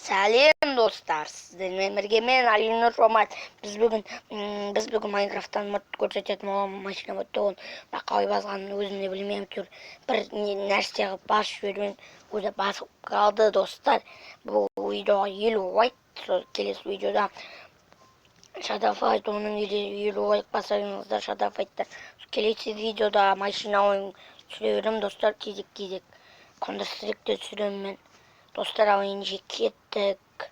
Сәлем достар, сіздермен бірге мен Алинур Роман. Біз бүгін Майнкрафттан мод көрсететін боламыз. Машина модты қалай басқанын өзім де білмеймін. Бір нәрсе қылып басып жіберген, өзі басып қалды достар. Бұл видеоға 50 лайк, сол келесі видеода Шадафайт, оның 50 лайк басарыңыздар Шадафайтта. Келесі видеода машина ойын түсіремін достар, кезек Counter-Strike'те түсіремін мен. Dostlar oyuncu kеттік.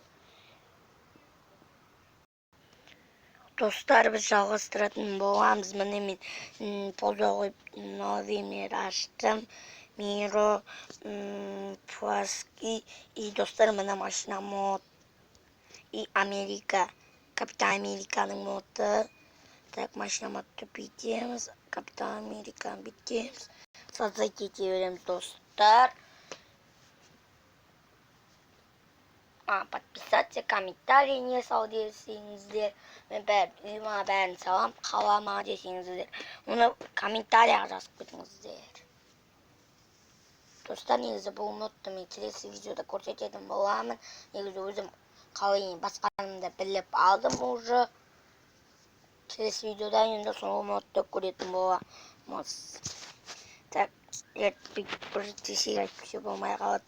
Dostlar biz жалғастыратын боламыз. Міне мен поза қойып новимер аштым. Миро Пуаски. И достар міне машина мод. И Америка. Капитан Американың моды. Так, машина модты бітеміз. Капитан Американы бітеміз. Создать ете береміз достар. Подписаться, комментарий не сал десеңіздер, бәрін салам, қалама десеңіздер, оны комментарияға жазып кетіңіздер. Достар, негізі бұл модты мен келесі видеода көрсететін боламын. Негізі өзім қалай басқанымды біліп алдым уже. Келесі видеода енді сол модты көретін боламыз. Так, бір десек айтпесе болмай қалады.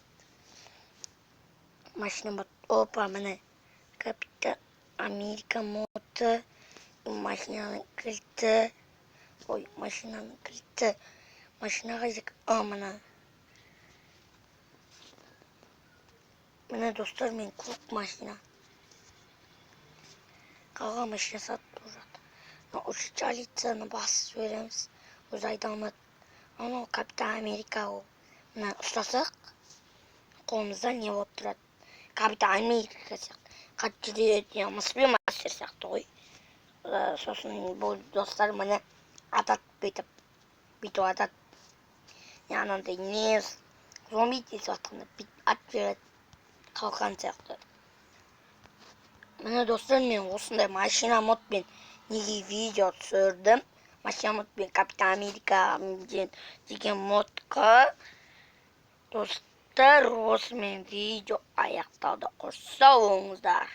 Машина мод, опа, міне Капитан Америка моды, машинаның кілті, машинаға зек, міне достар, мен көк машина, қалған машина сатып тұрады. Учалицаны басып жібереміз, өзі айдалмады. Оны Капитан Америка ол, міне ұстасақ, қолымызда не болып тұрады. Капитан Америка сияқты. Қатты жүреді, мысли мастер сияқты ғой. Сосын бұл достар мені атат бүйтіп атат. Анандай не зомби десіп атқанда ат береді қалқан сияқты. Міне достар, мен осындай машина модпен неге видео түсірдім. Машина модпен Капитан Америка деген модқа. Достар, осымен видео аяқталды. Қош сау болыңыздар.